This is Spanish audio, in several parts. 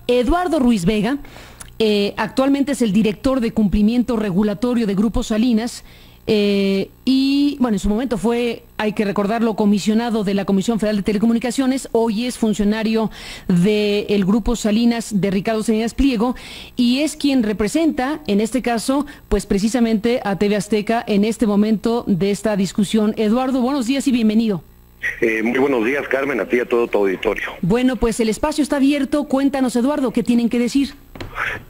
Eduardo Ruiz Vega actualmente es el director de cumplimiento regulatorio de Grupo Salinas. Y bueno, en su momento fue, hay que recordarlo, comisionado de la Comisión Federal de Telecomunicaciones. Hoy es funcionario del Grupo Salinas de Ricardo Salinas Pliego y es quien representa, en este caso, pues precisamente a TV Azteca en este momento de esta discusión. Eduardo, buenos días y bienvenido. Muy buenos días, Carmen, a ti y a todo tu auditorio. Bueno, pues el espacio está abierto. Cuéntanos, Eduardo, ¿qué tienen que decir?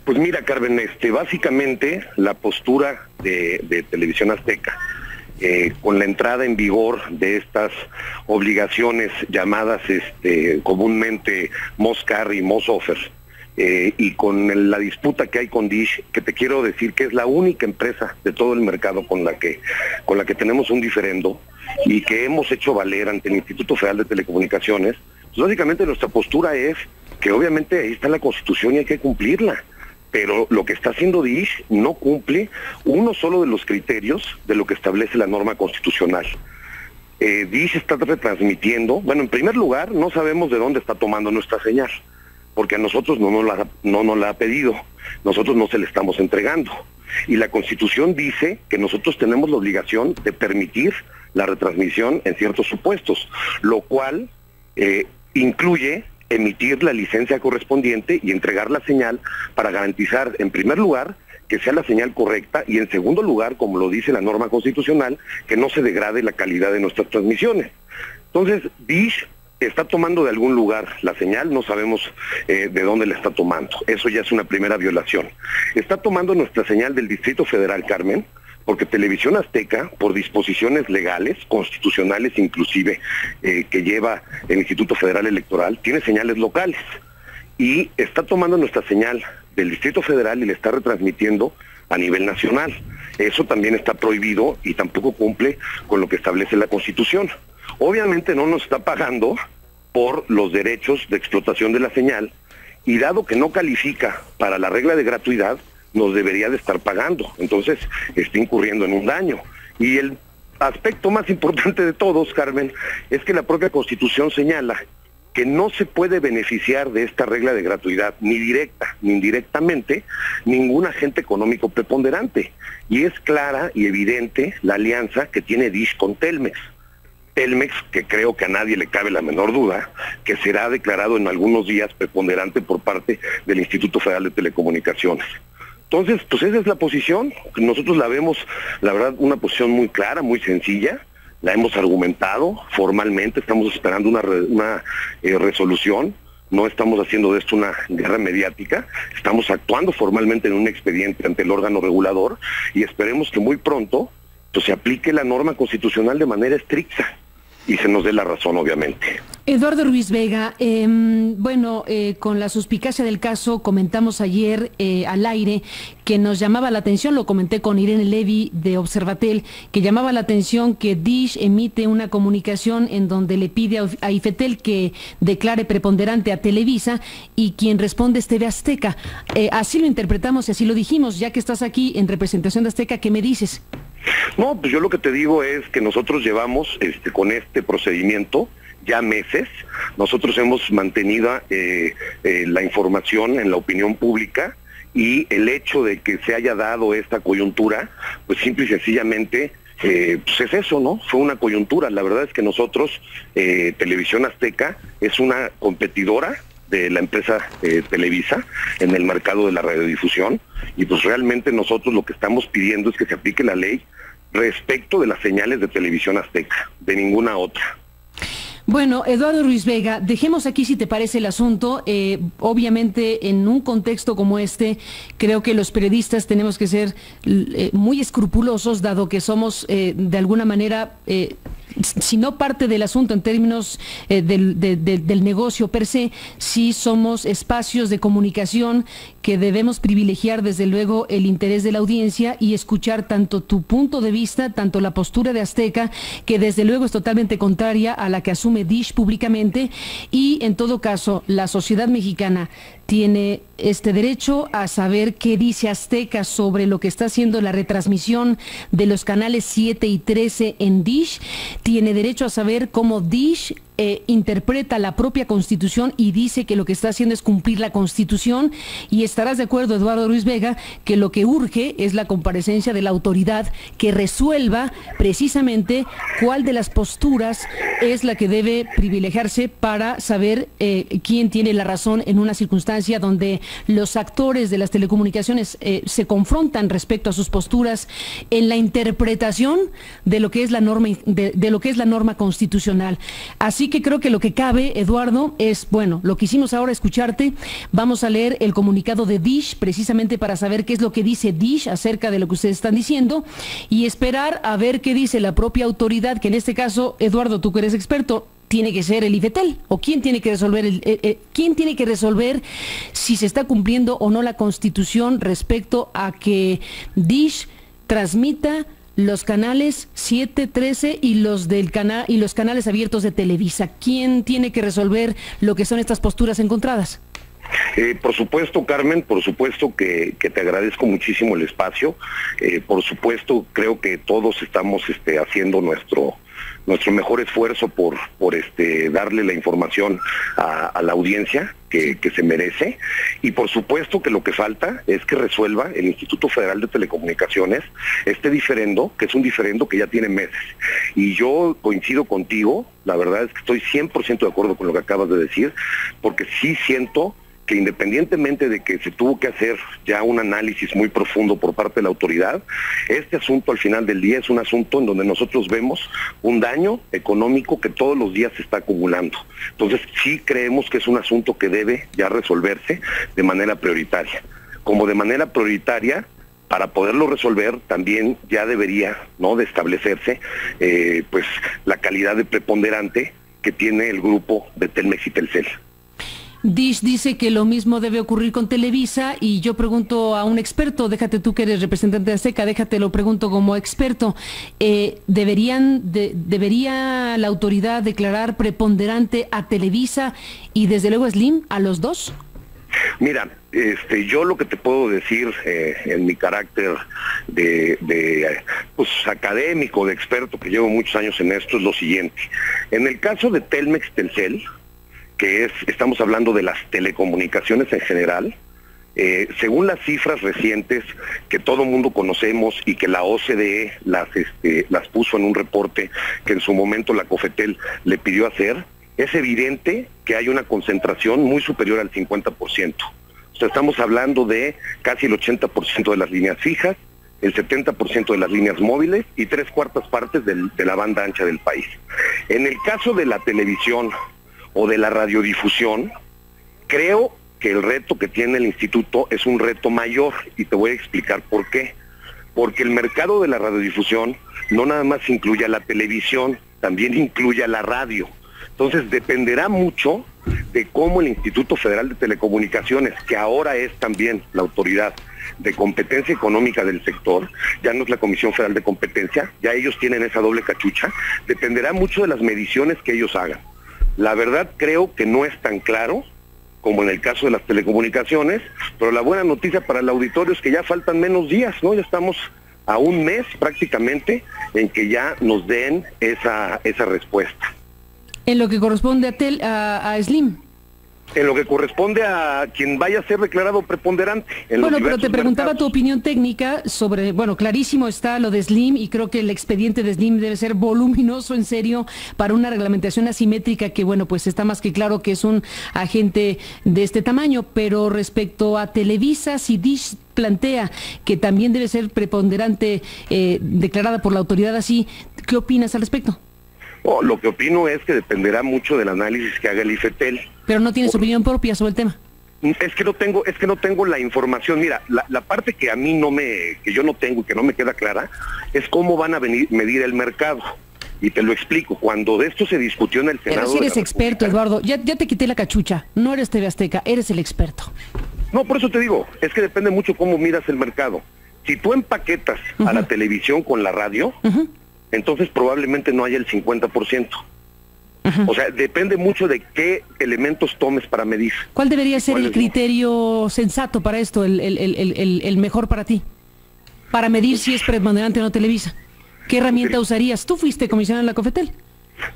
Pues mira, Carmen, básicamente la postura de Televisión Azteca, con la entrada en vigor de estas obligaciones llamadas comúnmente Mos-Carry y Mos-Offer, y con la disputa que hay con Dish, que te quiero decir que es la única empresa de todo el mercado con la que tenemos un diferendo y que hemos hecho valer ante el Instituto Federal de Telecomunicaciones. Pues básicamente nuestra postura es que obviamente ahí está la Constitución y hay que cumplirla, pero lo que está haciendo Dish no cumple uno solo de los criterios de lo que establece la norma constitucional. Dish está retransmitiendo, bueno, en primer lugar, no sabemos de dónde está tomando nuestra señal, porque a nosotros no nos la ha pedido, nosotros no se le estamos entregando. Y la Constitución dice que nosotros tenemos la obligación de permitir la retransmisión en ciertos supuestos, lo cual incluye emitir la licencia correspondiente y entregar la señal para garantizar, en primer lugar, que sea la señal correcta y en segundo lugar, como lo dice la norma constitucional, que no se degrade la calidad de nuestras transmisiones. Entonces, Dish está tomando de algún lugar la señal, no sabemos de dónde la está tomando. Eso ya es una primera violación. Está tomando nuestra señal del Distrito Federal, Carmen, porque Televisión Azteca, por disposiciones legales, constitucionales inclusive, que lleva el Instituto Federal Electoral, tiene señales locales. Y está tomando nuestra señal del Distrito Federal y la está retransmitiendo a nivel nacional. Eso también está prohibido y tampoco cumple con lo que establece la Constitución. Obviamente no nos está pagando por los derechos de explotación de la señal y dado que no califica para la regla de gratuidad, nos debería de estar pagando. Entonces está incurriendo en un daño. Y el aspecto más importante de todos, Carmen, es que la propia Constitución señala que no se puede beneficiar de esta regla de gratuidad, ni directa ni indirectamente, ningún agente económico preponderante. Y es clara y evidente la alianza que tiene Dish con Telmex. Telmex, que creo que a nadie le cabe la menor duda, que será declarado en algunos días preponderante por parte del Instituto Federal de Telecomunicaciones. Entonces, pues esa es la posición. Nosotros la vemos, la verdad, una posición muy clara, muy sencilla. La hemos argumentado formalmente, estamos esperando una resolución. No estamos haciendo de esto una guerra mediática, estamos actuando formalmente en un expediente ante el órgano regulador y esperemos que muy pronto pues, se aplique la norma constitucional de manera estricta y se nos dé la razón, obviamente. Eduardo Ruiz Vega, con la suspicacia del caso, comentamos ayer al aire que nos llamaba la atención, lo comenté con Irene Levy de Observatel, que llamaba la atención que Dish emite una comunicación en donde le pide a IFETEL que declare preponderante a Televisa y quien responde es TV Azteca. Así lo interpretamos y así lo dijimos. Ya que estás aquí en representación de Azteca, ¿qué me dices? No, pues yo lo que te digo es que nosotros llevamos con este procedimiento ya meses. Nosotros hemos mantenido la información en la opinión pública y el hecho de que se haya dado esta coyuntura, pues simple y sencillamente pues es eso, ¿no? Fue una coyuntura. La verdad es que nosotros, Televisión Azteca, es una competidora de la empresa Televisa en el mercado de la radiodifusión y pues realmente nosotros lo que estamos pidiendo es que se aplique la ley respecto de las señales de Televisión Azteca, de ninguna otra. Bueno, Eduardo Ruiz Vega, dejemos aquí si te parece el asunto. Obviamente en un contexto como este, creo que los periodistas tenemos que ser muy escrupulosos, dado que somos de alguna manera, si no parte del asunto en términos del negocio per se, sí somos espacios de comunicación que debemos privilegiar desde luego el interés de la audiencia y escuchar tanto tu punto de vista, tanto la postura de Azteca, que desde luego es totalmente contraria a la que asume Dish públicamente, y en todo caso la sociedad mexicana tiene este derecho a saber qué dice Azteca sobre lo que está haciendo la retransmisión de los canales 7 y 13 en Dish, tiene derecho a saber cómo Dish interpreta la propia Constitución y dice que lo que está haciendo es cumplir la Constitución, y estarás de acuerdo, Eduardo Ruiz Vega, que lo que urge es la comparecencia de la autoridad que resuelva precisamente cuál de las posturas es la que debe privilegiarse para saber quién tiene la razón en una circunstancia donde los actores de las telecomunicaciones se confrontan respecto a sus posturas en la interpretación de lo que es la norma de lo que es la norma constitucional. Así que creo que lo que cabe, Eduardo, es, bueno, lo que hicimos ahora, escucharte. Vamos a leer el comunicado de Dish precisamente para saber qué es lo que dice Dish acerca de lo que ustedes están diciendo y esperar a ver qué dice la propia autoridad, que en este caso, Eduardo, tú que eres experto, tiene que ser el IFETEL, o quién tiene que resolver quién tiene que resolver si se está cumpliendo o no la Constitución respecto a que Dish transmita los canales 7, 13 y los canales abiertos de Televisa. ¿Quién tiene que resolver lo que son estas posturas encontradas? Por supuesto, Carmen, por supuesto que te agradezco muchísimo el espacio. Por supuesto, creo que todos estamos haciendo nuestro mejor esfuerzo por darle la información a la audiencia que se merece, y por supuesto que lo que falta es que resuelva el Instituto Federal de Telecomunicaciones este diferendo, que es un diferendo que ya tiene meses. Y yo coincido contigo, la verdad es que estoy 100% de acuerdo con lo que acabas de decir, porque sí siento que independientemente de que se tuvo que hacer ya un análisis muy profundo por parte de la autoridad, este asunto al final del día es un asunto en donde nosotros vemos un daño económico que todos los días se está acumulando. Entonces sí creemos que es un asunto que debe ya resolverse de manera prioritaria. Como de manera prioritaria, para poderlo resolver también ya debería, ¿no?, de establecerse pues la calidad de preponderante que tiene el grupo de Telmex y Telcel. Dish dice que lo mismo debe ocurrir con Televisa, y yo pregunto a un experto, déjate tú que eres representante de Azteca, déjate lo pregunto como experto, ¿debería la autoridad declarar preponderante a Televisa y desde luego Slim, a los dos? Mira, yo lo que te puedo decir en mi carácter de académico, de experto, que llevo muchos años en esto, es lo siguiente. En el caso de Telmex Telcel, que estamos hablando de las telecomunicaciones en general, según las cifras recientes que todo mundo conocemos y que la OCDE las puso en un reporte que en su momento la COFETEL le pidió hacer, es evidente que hay una concentración muy superior al 50%. O sea, estamos hablando de casi el 80% de las líneas fijas, el 70% de las líneas móviles y 3/4 partes de la banda ancha del país. En el caso de la televisión o de la radiodifusión, creo que el reto que tiene el instituto es un reto mayor, y te voy a explicar por qué. Porque el mercado de la radiodifusión no nada más incluye a la televisión, también incluye a la radio. Entonces dependerá mucho de cómo el Instituto Federal de Telecomunicaciones, que ahora es también la autoridad de competencia económica del sector, ya no es la Comisión Federal de Competencia, ya ellos tienen esa doble cachucha, dependerá mucho de las mediciones que ellos hagan. La verdad creo que no es tan claro como en el caso de las telecomunicaciones, pero la buena noticia para el auditorio es que ya faltan menos días, ¿no? Ya estamos a un mes prácticamente en que ya nos den esa respuesta. En lo que corresponde a Slim. En lo que corresponde a quien vaya a ser declarado preponderante. Bueno, pero te preguntaba tu opinión técnica sobre, bueno, clarísimo está lo de Slim, y creo que el expediente de Slim debe ser voluminoso, en serio, para una reglamentación asimétrica que, bueno, pues está más que claro que es un agente de este tamaño. Pero respecto a Televisa, si Dish plantea que también debe ser preponderante, declarada por la autoridad así, ¿qué opinas al respecto? Lo que opino es que dependerá mucho del análisis que haga el IFETEL. Pero no tienes opinión propia sobre el tema. Es que no tengo la información. Mira, la parte que a mí que yo no tengo y que no me queda clara es cómo van a medir el mercado. Y te lo explico. Cuando de esto se discutió en el Senado... Pero si eres experto, Eduardo, ya te quité la cachucha. No eres TV Azteca, eres el experto. No, por eso te digo, es que depende mucho cómo miras el mercado. Si tú empaquetas a la televisión con la radio, entonces probablemente no haya el 50%. O sea, depende mucho de qué elementos tomes para medir. ¿Cuál debería ser el criterio sensato para esto, el mejor para ti? Para medir si es preponderante o no Televisa. ¿Qué herramienta usarías? Tú fuiste comisionado en la COFETEL.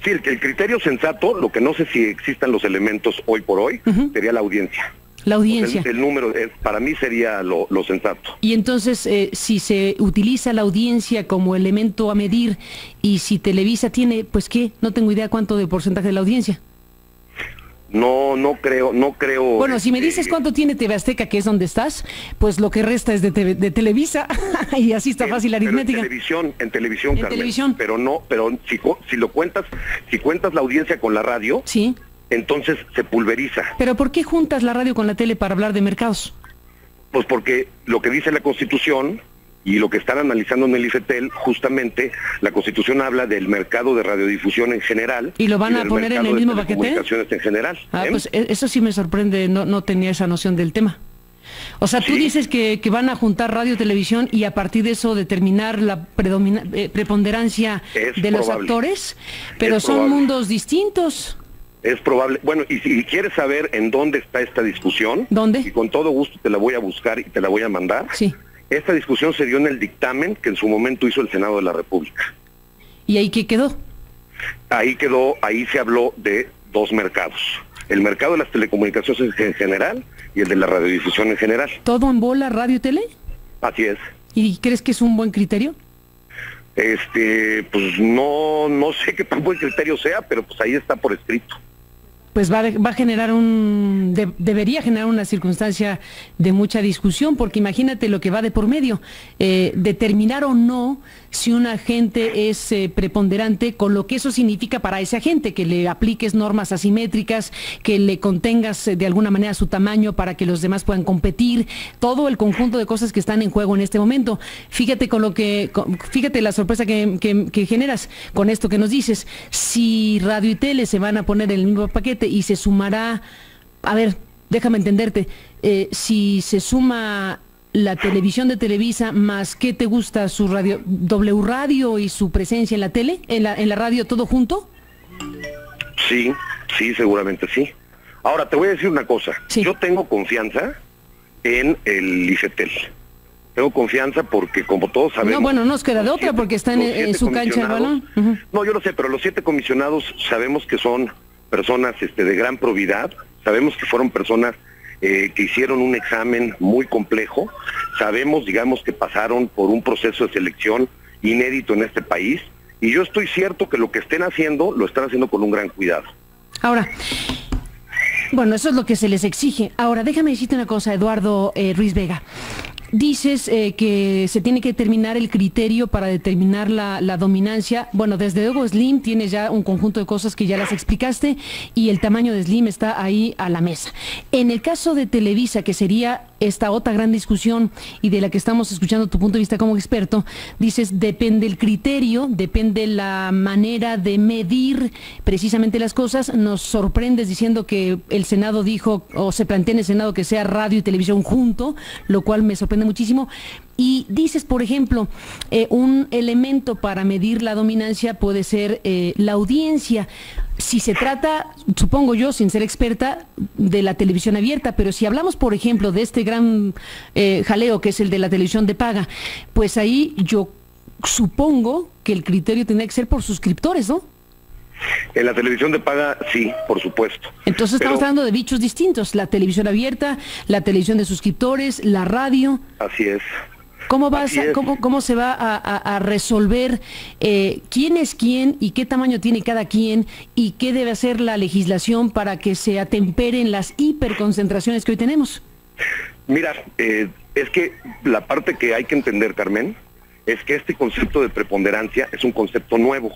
Sí, el criterio sensato, lo que no sé si existan los elementos hoy por hoy, sería la audiencia. La audiencia. El número, para mí sería lo sensato. Y entonces, si se utiliza la audiencia como elemento a medir, y si Televisa tiene, pues qué, no tengo idea cuánto de porcentaje de la audiencia. No creo. Bueno, si me dices cuánto tiene TV Azteca, que es donde estás, pues lo que resta es de Televisa, y así está fácil la aritmética. En televisión, Carmen. Pero si lo cuentas, si cuentas la audiencia con la radio, sí, entonces se pulveriza. ¿Pero por qué juntas la radio con la tele para hablar de mercados? Pues porque lo que dice la Constitución y lo que están analizando en el IFETEL, justamente la Constitución habla del mercado de radiodifusión en general. ¿Y lo van a poner en el mismo paquete? Comunicaciones en general. Pues eso sí me sorprende, no tenía esa noción del tema. O sea, tú dices que van a juntar radio y televisión y a partir de eso determinar la preponderancia de los actores, pero son mundos distintos. Es probable. Bueno, y si quieres saber en dónde está esta discusión, ¿dónde? Y con todo gusto te la voy a buscar y te la voy a mandar. Sí. Esta discusión se dio en el dictamen que en su momento hizo el Senado de la República. ¿Y ahí qué quedó? Ahí se habló de dos mercados. El mercado de las telecomunicaciones en general y el de la radiodifusión en general. ¿Todo en bola, radio y tele? Así es. ¿Y crees que es un buen criterio? Pues no sé qué tan buen criterio sea, pero pues ahí está por escrito. Pues va a generar debería generar una circunstancia de mucha discusión, porque imagínate lo que va de por medio, determinar o no si un agente es preponderante, con lo que eso significa para ese agente, que le apliques normas asimétricas, que le contengas de alguna manera su tamaño para que los demás puedan competir, todo el conjunto de cosas que están en juego en este momento. Fíjate fíjate la sorpresa que generas con esto que nos dices. Si radio y tele se van a poner en el mismo paquete y se sumará, a ver, déjame entenderte, si se suma la televisión de Televisa más, ¿qué te gusta? ¿Su radio, W Radio y su presencia en la tele, en la radio, todo junto? Sí, seguramente sí. Ahora, te voy a decir una cosa. Sí. Yo tengo confianza en el IFETEL. Tengo confianza porque, como todos sabemos... No, bueno, nos queda de otra porque está en su cancha el balón. No, yo lo sé, pero los 7 comisionados sabemos que son personas de gran probidad, sabemos que fueron personas que hicieron un examen muy complejo, sabemos, digamos, que pasaron por un proceso de selección inédito en este país, y yo estoy cierto que lo que estén haciendo, lo están haciendo con un gran cuidado. Ahora, bueno, eso es lo que se les exige. Ahora, déjame decirte una cosa, Eduardo Ruiz Vega. Dices que se tiene que determinar el criterio para determinar la dominancia. Bueno, desde luego Slim tiene ya un conjunto de cosas que ya las explicaste y el tamaño de Slim está ahí a la mesa. En el caso de Televisa, que sería esta otra gran discusión y de la que estamos escuchando tu punto de vista como experto, dices, depende el criterio, depende la manera de medir precisamente las cosas. Nos sorprendes diciendo que el Senado dijo, o se plantea en el Senado, que sea radio y televisión junto, lo cual me sorprende muchísimo. Y dices, por ejemplo, un elemento para medir la dominancia puede ser la audiencia. Si se trata, supongo yo, sin ser experta, de la televisión abierta, pero si hablamos, por ejemplo, de este gran jaleo que es el de la televisión de paga, pues ahí yo supongo que el criterio tendría que ser por suscriptores, ¿no? En la televisión de paga, sí, por supuesto. Entonces estamos hablando de bichos distintos, la televisión abierta, la televisión de suscriptores, la radio. Así es. ¿Cómo se va a resolver quién es quién y qué tamaño tiene cada quien y qué debe hacer la legislación para que se atemperen las hiperconcentraciones que hoy tenemos? Mira, es que la parte que hay que entender, Carmen, es que este concepto de preponderancia es un concepto nuevo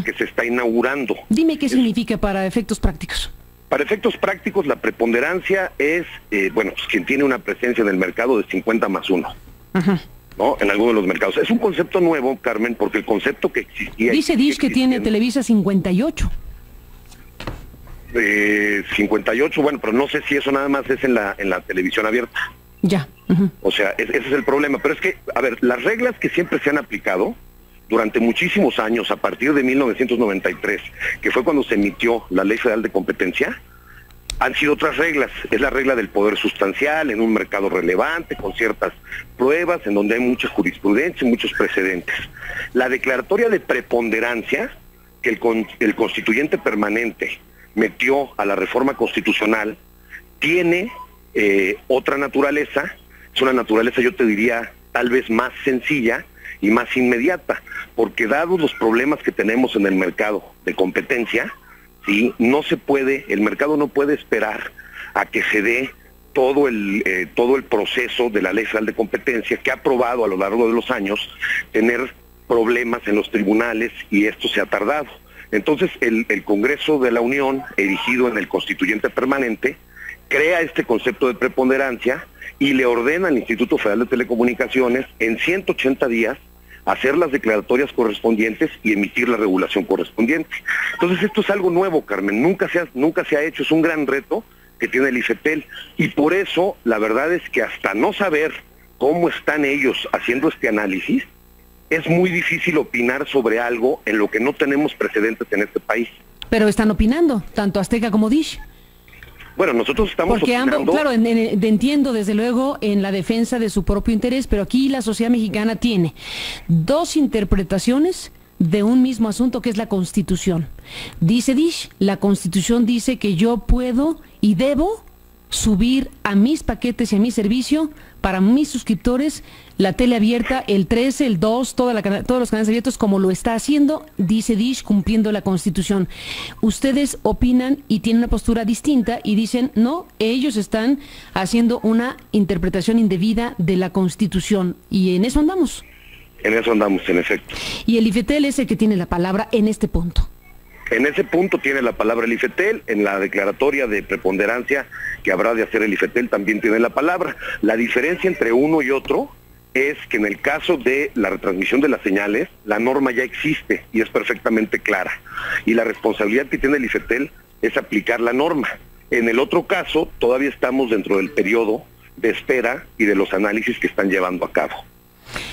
que se está inaugurando. Dime qué significa para efectos prácticos. Para efectos prácticos, la preponderancia es, pues quien tiene una presencia en el mercado de 50+1. ¿No? En algunos de los mercados. Es un concepto nuevo, Carmen, porque el concepto que existía... Dice Dish que tiene Televisa 58. 58, bueno, pero no sé si eso nada más es en la televisión abierta. Ya. O sea, ese es el problema. Pero es que, a ver, las reglas que siempre se han aplicado durante muchísimos años, a partir de 1993, que fue cuando se emitió la Ley Federal de Competencia, han sido otras reglas. Es la regla del poder sustancial en un mercado relevante, con ciertas pruebas, en donde hay mucha jurisprudencia y muchos precedentes. La declaratoria de preponderancia que el constituyente permanente metió a la reforma constitucional tiene otra naturaleza, es una naturaleza, yo te diría, tal vez más sencilla y más inmediata, porque dados los problemas que tenemos en el mercado de competencia, ¿sí? No se puede, el mercado no puede esperar a que se dé todo el proceso de la Ley Federal de Competencia, que ha probado a lo largo de los años tener problemas en los tribunales, y esto se ha tardado. Entonces el Congreso de la Unión, erigido en el constituyente permanente, crea este concepto de preponderancia y le ordena al Instituto Federal de Telecomunicaciones en 180 días hacer las declaratorias correspondientes y emitir la regulación correspondiente. Entonces esto es algo nuevo, Carmen, nunca se ha hecho, es un gran reto que tiene el IFETEL, y por eso la verdad es que hasta no saber cómo están ellos haciendo este análisis, es muy difícil opinar sobre algo en lo que no tenemos precedentes en este país. Pero están opinando, tanto Azteca como Dish. Bueno, nosotros estamos porque opinando... ambos, claro, entiendo desde luego en la defensa de su propio interés, pero aquí la sociedad mexicana tiene dos interpretaciones de un mismo asunto, que es la Constitución. Dice Dish, la Constitución dice que yo puedo y debo subir a mis paquetes y a mi servicio, para mis suscriptores, la tele abierta, el 13, el 2, todos los canales abiertos, como lo está haciendo, dice Dish, cumpliendo la Constitución. Ustedes opinan y tienen una postura distinta y dicen, no, ellos están haciendo una interpretación indebida de la Constitución, y en eso andamos. En eso andamos, en efecto. Y el IFETEL es el que tiene la palabra en este punto. En ese punto tiene la palabra el IFETEL, en la declaratoria de preponderancia que habrá de hacer el IFETEL también tiene la palabra. La diferencia entre uno y otro es que en el caso de la retransmisión de las señales, la norma ya existe y es perfectamente clara. Y la responsabilidad que tiene el IFETEL es aplicar la norma. En el otro caso, todavía estamos dentro del periodo de espera y de los análisis que están llevando a cabo.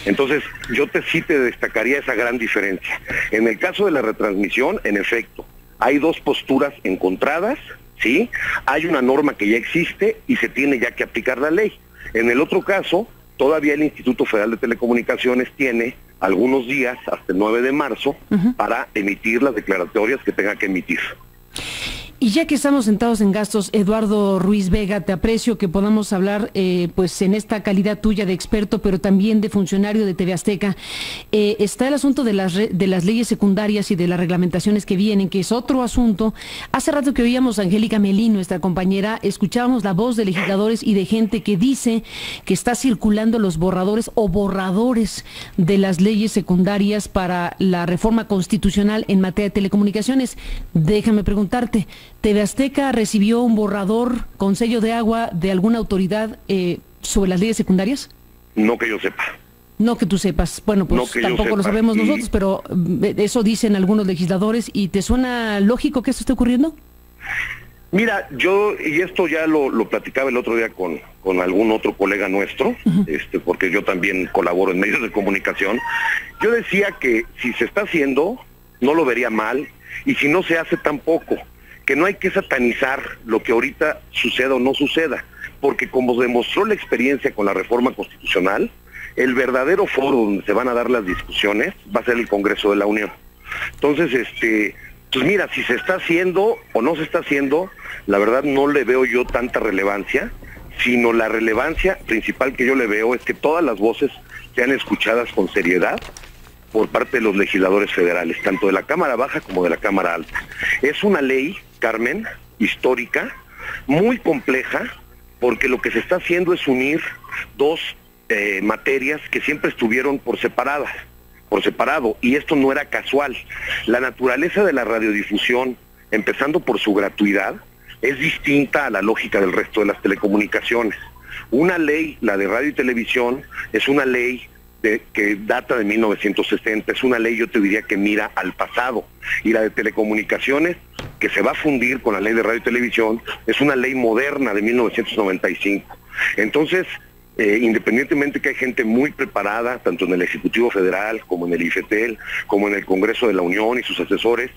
Entonces, sí te destacaría esa gran diferencia. En el caso de la retransmisión, en efecto, hay dos posturas encontradas, ¿sí? Hay una norma que ya existe y se tiene ya que aplicar la ley. En el otro caso, todavía el Instituto Federal de Telecomunicaciones tiene algunos días, hasta el 9 de marzo, para emitir las declaratorias que tenga que emitir. Y ya que estamos sentados en gastos, Eduardo Ruiz Vega, te aprecio que podamos hablar pues en esta calidad tuya de experto, pero también de funcionario de TV Azteca. Está el asunto de las leyes secundarias y de las reglamentaciones que vienen, que es otro asunto. Hace rato que oíamos a Angélica Melín, nuestra compañera, escuchábamos la voz de legisladores y de gente que dice que está circulando los borradores o borradores de las leyes secundarias para la reforma constitucional en materia de telecomunicaciones. Déjame preguntarte, ¿TV Azteca recibió un borrador con sello de agua de alguna autoridad sobre las leyes secundarias? No que yo sepa. No que tú sepas. Bueno, pues no tampoco lo sabemos nosotros, pero eso dicen algunos legisladores. ¿Y te suena lógico que esto esté ocurriendo? Mira, y esto ya lo platicaba el otro día con algún otro colega nuestro, porque yo también colaboro en medios de comunicación. Yo decía que si se está haciendo, no lo vería mal, y si no se hace tampoco, que no hay que satanizar lo que ahorita suceda o no suceda, porque como demostró la experiencia con la reforma constitucional, el verdadero foro donde se van a dar las discusiones va a ser el Congreso de la Unión. Entonces, pues mira, si se está haciendo o no se está haciendo, la verdad no le veo yo tanta relevancia, sino la relevancia principal que yo le veo es que todas las voces sean escuchadas con seriedad por parte de los legisladores federales, tanto de la Cámara Baja como de la Cámara Alta. Es una ley, Carmen, histórica, muy compleja, porque lo que se está haciendo es unir dos materias que siempre estuvieron por separado, y esto no era casual. La naturaleza de la radiodifusión, empezando por su gratuidad, es distinta a la lógica del resto de las telecomunicaciones. Una ley, la de radio y televisión, es una ley que data de 1960, es una ley, yo te diría, que mira al pasado, y la de telecomunicaciones, que se va a fundir con la ley de radio y televisión, es una ley moderna de 1995. Entonces, independientemente que hay gente muy preparada, tanto en el Ejecutivo Federal, como en el IFETEL, como en el Congreso de la Unión y sus asesores,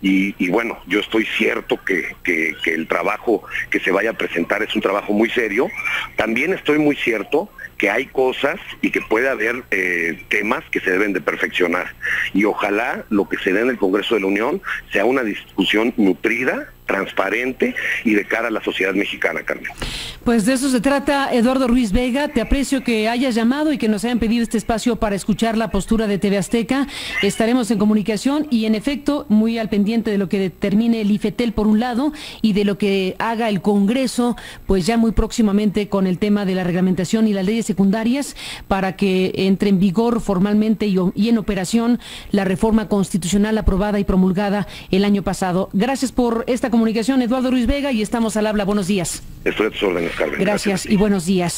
y bueno, yo estoy cierto que el trabajo que se vaya a presentar es un trabajo muy serio. También estoy muy cierto que hay cosas y que puede haber temas que se deben de perfeccionar. Y ojalá lo que se dé en el Congreso de la Unión sea una discusión nutrida, transparente y de cara a la sociedad mexicana, Carmen. Pues de eso se trata, Eduardo Ruiz Vega. Te aprecio que hayas llamado y que nos hayan pedido este espacio para escuchar la postura de TV Azteca. Estaremos en comunicación y, en efecto, muy al pendiente de lo que determine el IFETEL por un lado y de lo que haga el Congreso, pues ya muy próximamente con el tema de la reglamentación y las leyes secundarias para que entre en vigor formalmente y en operación la reforma constitucional aprobada y promulgada el año pasado. Gracias por esta comunicación, Eduardo Ruiz Vega, y estamos al habla. Buenos días. Estoy a tus órdenes, Carmen. Gracias y buenos días.